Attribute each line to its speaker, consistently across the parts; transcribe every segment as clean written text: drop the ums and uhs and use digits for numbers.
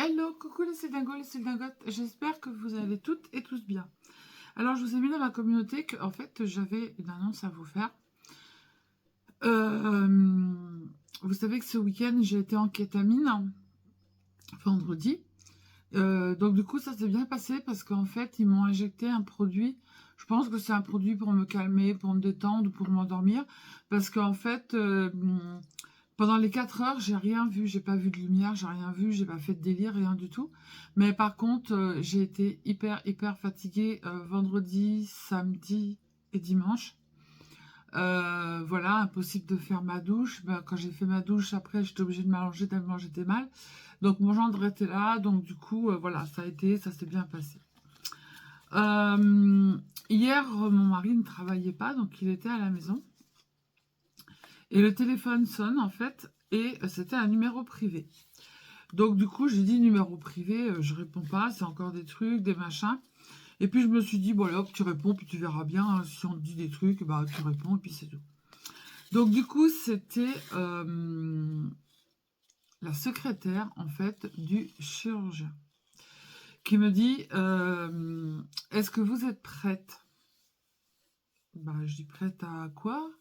Speaker 1: Hello, coucou les Cédingos, les Cédingotes, j'espère que vous allez toutes et tous bien. Alors, je vous ai mis dans la communauté que, en fait, j'avais une annonce à vous faire. Vous savez que ce week-end, j'ai été en kétamine, vendredi. Donc, du coup, ça s'est bien passé parce qu'en fait, ils m'ont injecté un produit. Je pense que c'est un produit pour me calmer, pour me détendre ou pour m'endormir. Parce qu'en fait, pendant les 4 heures, j'ai rien vu. J'ai pas vu de lumière, j'ai rien vu, j'ai pas fait de délire, rien du tout. Mais par contre, j'ai été hyper fatiguée vendredi, samedi et dimanche. Voilà, impossible de faire ma douche. Ben, quand j'ai fait ma douche, après, j'étais obligée de m'allonger tellement j'étais mal. Donc, mon gendre était là. Donc, du coup, voilà, ça s'est bien passé. Hier, mon mari ne travaillait pas, donc il était à la maison. Et le téléphone sonne, en fait, et c'était un numéro privé. Donc, du coup, j'ai dit numéro privé, je réponds pas, c'est encore des trucs, des machins. Et puis, je me suis dit, bon, là, tu réponds, puis tu verras bien. Hein, si on te dit des trucs, bah, tu réponds, et puis c'est tout. Donc, du coup, c'était la secrétaire, en fait, du chirurgien qui me dit est-ce que vous êtes prête? Bah, je dis prête à quoi?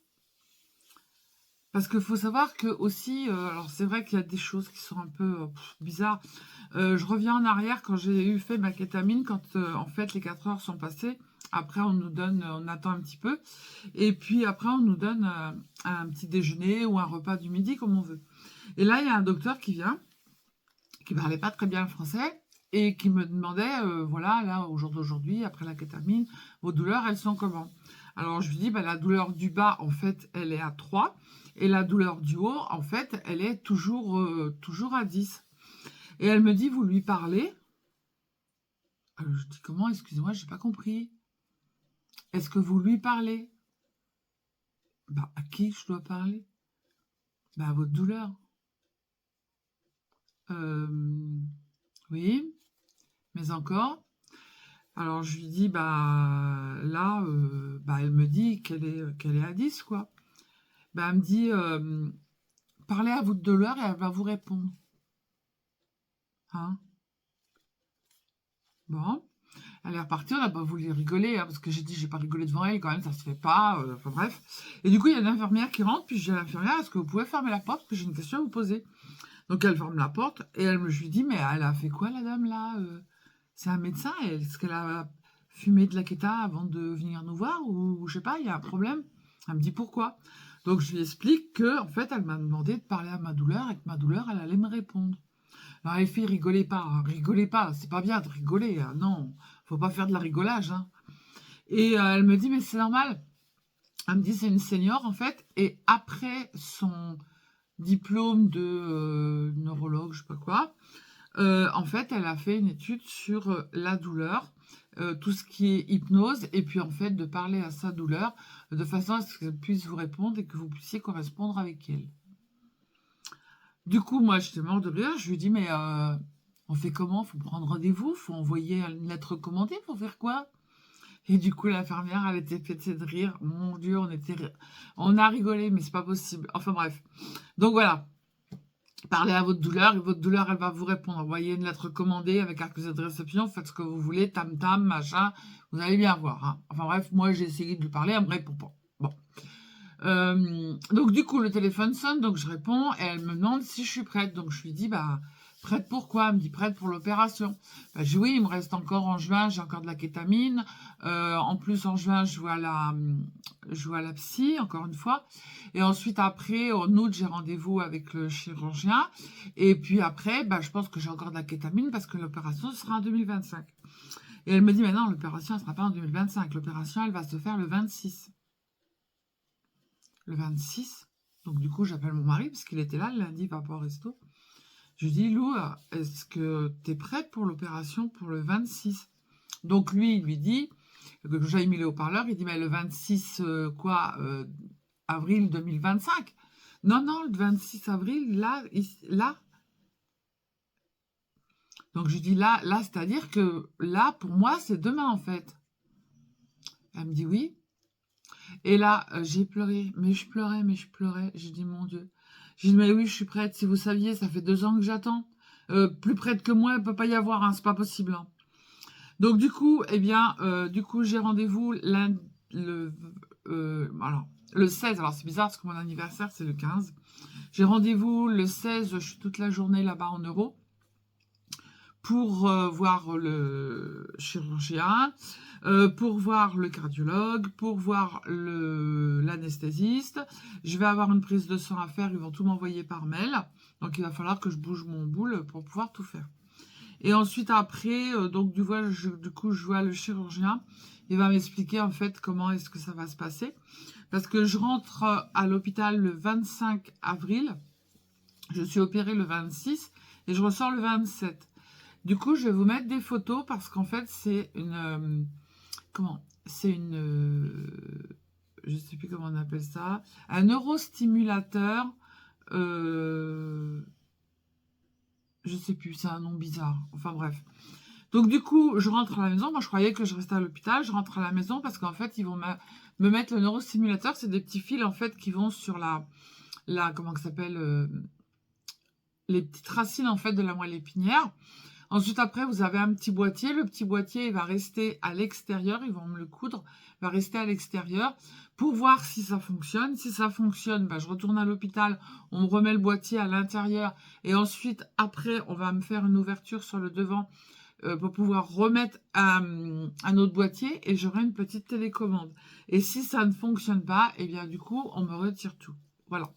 Speaker 1: Parce qu'il faut savoir que aussi, alors c'est vrai qu'il y a des choses qui sont un peu bizarres. Je reviens en arrière quand j'ai fait ma kétamine, quand en fait les 4 heures sont passées. Après, on nous donne, on attend un petit peu. Et puis après, on nous donne un petit déjeuner ou un repas du midi, comme on veut. Et là, il y a un docteur qui vient, qui parlait pas très bien le français, et qui me demandait, voilà, là, au jour d'aujourd'hui, après la kétamine, vos douleurs, elles sont comment? Alors, je lui dis, bah, la douleur du bas, en fait, elle est à 3, et la douleur du haut, en fait, elle est toujours à 10. Et elle me dit, vous lui parlez? Alors, je dis, comment? Excusez-moi, j'ai pas compris. Est-ce que vous lui parlez? Bah, à qui je dois parler? Bah, à votre douleur. Oui, mais encore. Alors, je lui dis, bah, là, bah, elle me dit qu'elle est à 10, quoi. Bah, elle me dit, parlez à votre douleur et elle va vous répondre. Hein? Bon. Elle est repartie, on n'a pas voulu rigoler, hein, parce que j'ai dit, j'ai pas rigolé devant elle, quand même, ça se fait pas, enfin bref. Et du coup, il y a une infirmière qui rentre, puis je dis à l'infirmière, est-ce que vous pouvez fermer la porte, parce que j'ai une question à vous poser. Donc elle ferme la porte, et je lui dis, mais elle a fait quoi, la dame, là c'est un médecin, est-ce qu'elle a fumé de la kéta avant de venir nous voir, ou je sais pas, il y a un problème? Elle me dit, pourquoi? Donc je lui explique que, en fait, elle m'a demandé de parler à ma douleur, et que ma douleur, elle allait me répondre. Alors les filles, rigolez pas, c'est pas bien de rigoler, hein, non, faut pas faire de la rigolage, hein. Et elle me dit, mais c'est normal. Elle me dit, c'est une senior, en fait, et après son diplôme de neurologue, je sais pas quoi, en fait, elle a fait une étude sur la douleur, tout ce qui est hypnose, et puis en fait, de parler à sa douleur, de façon à ce qu'elle puisse vous répondre et que vous puissiez correspondre avec elle. Du coup, moi, j'étais mort de rire. Je lui dis, mais on fait comment? Faut prendre rendez-vous? Faut envoyer une lettre commandée? Faut faire quoi? Et du coup, l'infirmière, elle était pétée de rire. Mon Dieu, on a rigolé, mais c'est pas possible. Enfin bref. Donc voilà. Parlez à votre douleur et votre douleur, elle va vous répondre. Envoyez une lettre commandée avec accusé de réception. Faites ce que vous voulez. Tam tam, machin. Vous allez bien voir. Hein. Enfin bref, moi, j'ai essayé de lui parler. Elle me répond pas. Bon. Donc du coup le téléphone sonne, donc je réponds et elle me demande si je suis prête. Donc je lui dis bah prête pour quoi? Elle me dit prête pour l'opération. Bah, je dis oui, il me reste encore en juin, j'ai encore de la kétamine. En plus en juin je vois la psy encore une fois. Et ensuite après en août j'ai rendez-vous avec le chirurgien. Et puis après bah, je pense que j'ai encore de la kétamine parce que l'opération sera en 2025. Et elle me dit mais non, l'opération elle sera pas en 2025. L'opération elle va se faire le 26. Le 26. Donc du coup, j'appelle mon mari parce qu'il était là le lundi par rapport au resto. Je lui dis, Lou, est-ce que tu es prête pour l'opération pour le 26? Donc lui, il lui dit, que j'avais mis les haut-parleurs, il dit, mais le 26, avril 2025? Non, non, le 26 avril, là, là. Donc je lui dis, là, c'est-à-dire que là, pour moi, c'est demain, en fait. Elle me dit oui. Et là, j'ai pleuré, mais je pleurais. J'ai dit, mon Dieu. J'ai dit, mais oui, je suis prête. Si vous saviez, ça fait 2 ans que j'attends. Plus près que moi, il ne peut pas y avoir, hein, c'est pas possible, hein. Donc du coup, eh bien, j'ai rendez-vous alors, le 16. Alors c'est bizarre parce que mon anniversaire, c'est le 15. J'ai rendez-vous le 16, je suis toute la journée là-bas en euros pour voir le chirurgien, pour voir le cardiologue, pour voir l'anesthésiste. Je vais avoir une prise de sang à faire, ils vont tout m'envoyer par mail. Donc il va falloir que je bouge mon boule pour pouvoir tout faire. Et ensuite après, donc du coup je vois le chirurgien. Il va m'expliquer en fait comment est-ce que ça va se passer. Parce que je rentre à l'hôpital le 25 avril. Je suis opérée le 26 et je ressors le 27. Du coup, je vais vous mettre des photos parce qu'en fait, c'est une... comment? C'est une... je sais plus comment on appelle ça. Un neurostimulateur. Je sais plus, c'est un nom bizarre. Enfin bref. Donc du coup, je rentre à la maison. Moi, je croyais que je restais à l'hôpital. Je rentre à la maison parce qu'en fait, ils vont me mettre le neurostimulateur. C'est des petits fils, en fait, qui vont sur comment ça s'appelle les petites racines, en fait, de la moelle épinière. Ensuite, après, vous avez un petit boîtier. Le petit boîtier, il va rester à l'extérieur. Ils vont me le coudre. Il va rester à l'extérieur pour voir si ça fonctionne. Si ça fonctionne, je retourne à l'hôpital. On me remet le boîtier à l'intérieur. Et ensuite, après, on va me faire une ouverture sur le devant pour pouvoir remettre un autre boîtier. Et j'aurai une petite télécommande. Et si ça ne fonctionne pas, eh bien, du coup, on me retire tout. Voilà.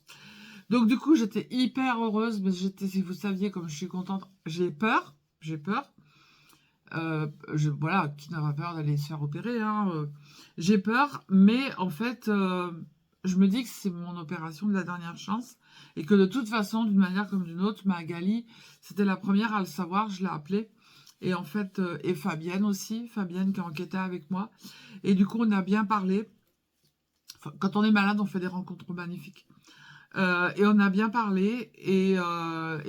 Speaker 1: Donc, du coup, j'étais hyper heureuse. Mais si vous saviez comme je suis contente, j'ai peur. J'ai peur. Voilà, qui n'a pas peur d'aller se faire opérer, hein, j'ai peur, mais en fait, je me dis que c'est mon opération de la dernière chance et que de toute façon, d'une manière comme d'une autre, Magali, c'était la première à le savoir, je l'ai appelée. Et en fait, et Fabienne aussi, Fabienne qui a enquêté avec moi. Et du coup, on a bien parlé. Enfin, quand on est malade, on fait des rencontres magnifiques. Et on a bien parlé et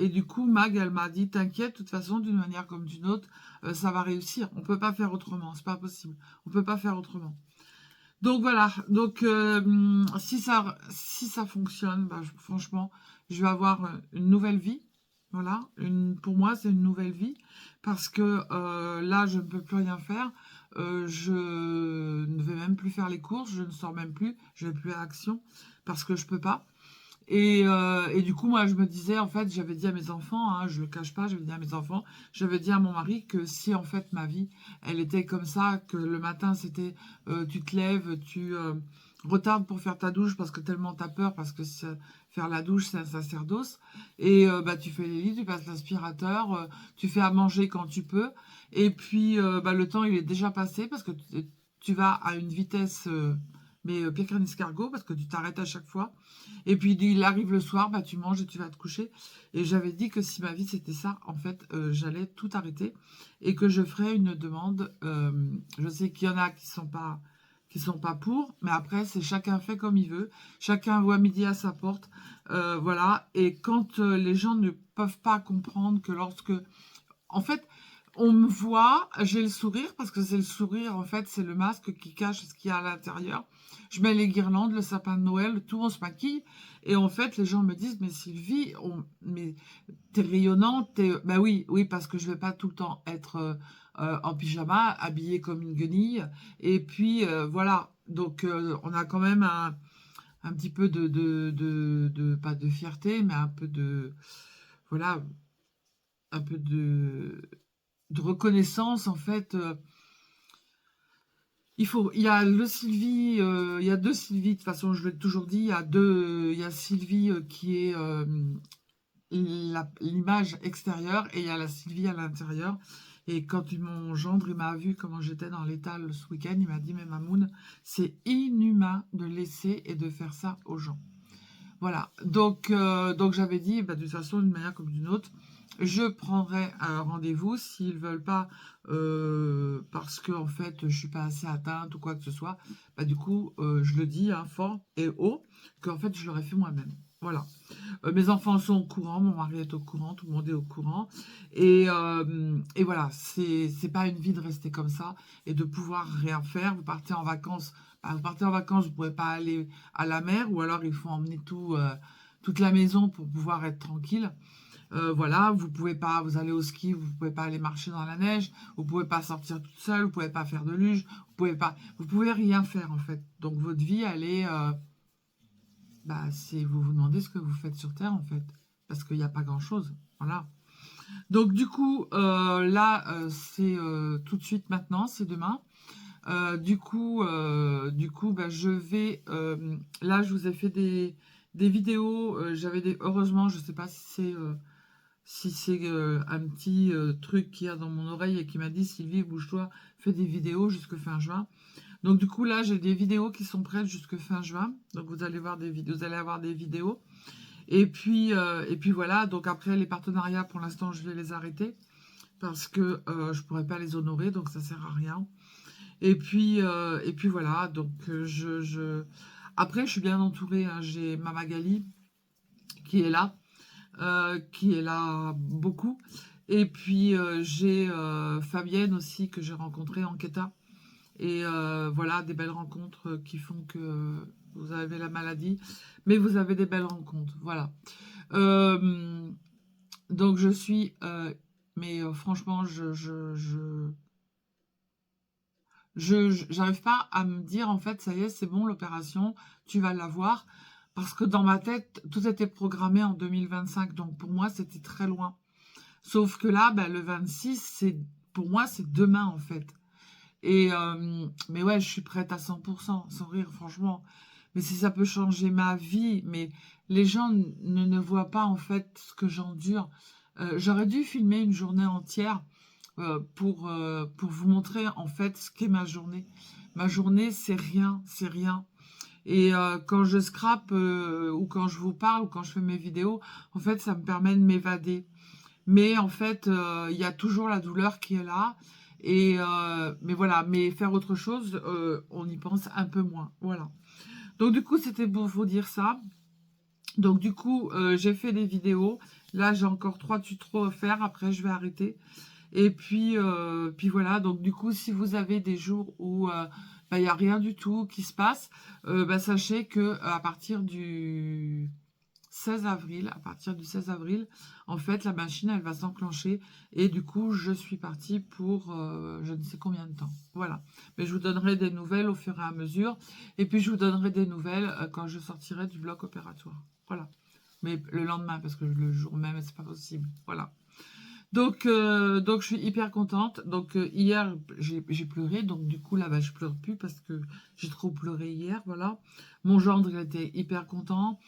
Speaker 1: du coup Mag elle m'a dit t'inquiète de toute façon d'une manière comme d'une autre ça va réussir, on peut pas faire autrement, c'est pas possible, on peut pas faire autrement. Donc voilà, donc si ça fonctionne, franchement je vais avoir une nouvelle vie. Voilà, pour moi c'est une nouvelle vie parce que là je ne peux plus rien faire. Je ne vais même plus faire les courses, je ne sors même plus, je vais plus à Action parce que je peux pas. Et du coup, moi, je me disais, en fait, j'avais dit à mes enfants, hein, je le cache pas, j'avais dit à mes enfants, j'avais dit à mon mari que si, en fait, ma vie, elle était comme ça, que le matin, c'était, tu te lèves, tu retardes pour faire ta douche parce que tellement t'as peur, parce que faire la douche, c'est un sacerdoce, et tu fais les lits, tu passes l'aspirateur, tu fais à manger quand tu peux, et puis, le temps, il est déjà passé parce que tu vas à une vitesse... mais pire qu'un escargot parce que tu t'arrêtes à chaque fois. Et puis il arrive le soir, tu manges et tu vas te coucher. Et j'avais dit que si ma vie c'était ça, en fait, j'allais tout arrêter et que je ferais une demande. Je sais qu'il y en a qui sont pas pour, mais après c'est chacun fait comme il veut, chacun voit midi à sa porte, voilà. Et quand les gens ne peuvent pas comprendre que lorsque, en fait, on me voit, j'ai le sourire, parce que c'est le sourire, en fait, c'est le masque qui cache ce qu'il y a à l'intérieur. Je mets les guirlandes, le sapin de Noël, tout, on se maquille. Et en fait, les gens me disent, mais Sylvie, mais t'es rayonnante, Ben oui, oui, parce que je vais pas tout le temps être en pyjama, habillée comme une guenille. Et puis, voilà. Donc, on a quand même un petit peu pas de fierté, mais un peu de, voilà, un peu de reconnaissance, en fait. Il y a le Sylvie, il y a deux Sylvie, de toute façon, je l'ai toujours dit, il y a Sylvie qui est l'image extérieure et il y a la Sylvie à l'intérieur. Et quand mon gendre, il m'a vu comment j'étais dans l'étal ce week-end, il m'a dit, mais Mamoun, c'est inhumain de laisser et de faire ça aux gens. Voilà, donc j'avais dit, de toute façon, d'une manière comme d'une autre, je prendrai un rendez-vous s'ils veulent pas, parce que en fait, je suis pas assez atteinte ou quoi que ce soit. Du coup, je le dis hein, fort et haut, qu'en fait, je l'aurais fait moi-même. Voilà. Mes enfants sont au courant, mon mari est au courant, tout le monde est au courant. Et voilà, c'est pas une vie de rester comme ça et de pouvoir rien faire. Vous partez en vacances, vous partez en vacances, vous pouvez pas aller à la mer ou alors il faut emmener toute la maison pour pouvoir être tranquille. Voilà, vous allez au ski, vous pouvez pas aller marcher dans la neige, vous pouvez pas sortir toute seule, vous pouvez pas faire de luge, vous pouvez rien faire en fait. Donc votre vie, elle est, vous vous demandez ce que vous faites sur Terre en fait, parce qu'il n'y a pas grand-chose. Voilà. Donc du coup, là, c'est tout de suite maintenant, c'est demain. Je vais... là, je vous ai fait des vidéos. Heureusement, je sais pas si c'est un petit truc qu'il y a dans mon oreille et qui m'a dit, Sylvie, bouge-toi, fais des vidéos jusque fin juin. Donc du coup, là, j'ai des vidéos qui sont prêtes jusque fin juin. Donc vous allez voir vous allez avoir des vidéos. Et puis voilà, donc après, les partenariats, pour l'instant, je vais les arrêter parce que je pourrais pas les honorer, donc ça sert à rien. Et puis voilà, donc après, je suis bien entourée, hein. J'ai ma Magali qui est là beaucoup. Et puis j'ai Fabienne aussi que j'ai rencontrée en Quéta. Et voilà, des belles rencontres qui font que vous avez la maladie, mais vous avez des belles rencontres. Voilà. Euh, donc je suis... mais franchement, j'arrive pas à me dire, en fait, ça y est, c'est bon, l'opération, tu vas l'avoir. Parce que dans ma tête, tout était programmé en 2025. Donc pour moi, c'était très loin. Sauf que là, le 26, pour moi, c'est demain, en fait. Et mais ouais, je suis prête à 100%, sans rire, franchement. Mais si ça peut changer ma vie, mais les gens ne voient pas, en fait, ce que j'endure. J'aurais dû filmer une journée entière pour vous montrer, en fait, ce qu'est ma journée. Ma journée, c'est rien, c'est rien. Et quand je scrape ou quand je vous parle ou quand je fais mes vidéos, en fait, ça me permet de m'évader. Mais en fait, il y a toujours la douleur qui est là. Et mais voilà, mais faire autre chose, on y pense un peu moins. Voilà. Donc du coup, c'était pour vous dire ça. Donc du coup, j'ai fait des vidéos. Là, j'ai encore 3 tutos à faire. Après, je vais arrêter. Et puis voilà. Donc du coup, si vous avez des jours où il n'y a rien du tout qui se passe, sachez que à partir du 16 avril, en fait, la machine, elle va s'enclencher. Et du coup, je suis partie pour je ne sais combien de temps. Voilà. Mais je vous donnerai des nouvelles au fur et à mesure. Et puis, je vous donnerai des nouvelles quand je sortirai du bloc opératoire. Voilà. Mais le lendemain, parce que le jour même, c'est pas possible. Voilà. Donc je suis hyper contente. Donc hier, j'ai pleuré. Donc du coup, là, je pleure plus parce que j'ai trop pleuré hier. Voilà. Mon gendre, il était hyper content.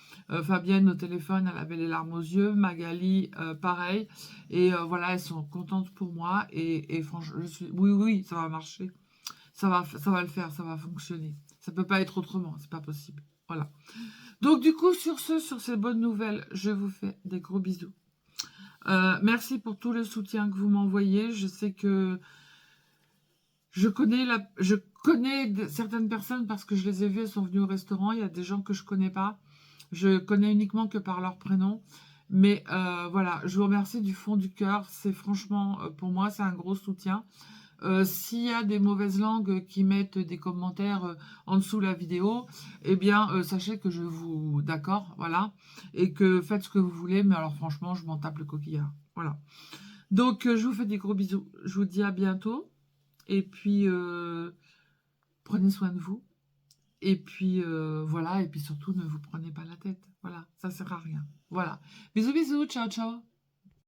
Speaker 1: Fabienne, au téléphone, elle avait les larmes aux yeux. Magali, pareil. Et voilà, elles sont contentes pour moi. Et franchement, oui, ça va marcher. Ça va le faire, ça va fonctionner. Ça peut pas être autrement, c'est pas possible. Voilà. Donc du coup, sur ces bonnes nouvelles, je vous fais des gros bisous. Merci pour tout le soutien que vous m'envoyez. Je sais que je connais certaines personnes parce que je les ai vues, elles sont venues au restaurant. Il y a des gens que je connais pas. Je connais uniquement que par leur prénom. Mais voilà, je vous remercie du fond du cœur. C'est franchement, pour moi, c'est un gros soutien. S'il y a des mauvaises langues qui mettent des commentaires en dessous de la vidéo, eh bien, sachez que je vous... D'accord, voilà. Et que faites ce que vous voulez, mais alors franchement, je m'en tape le coquillard. Voilà. Donc, je vous fais des gros bisous. Je vous dis à bientôt. Et puis, prenez soin de vous. Et puis, voilà. Et puis surtout, ne vous prenez pas la tête. Voilà, ça sert à rien. Voilà. Bisous, bisous. Ciao, ciao.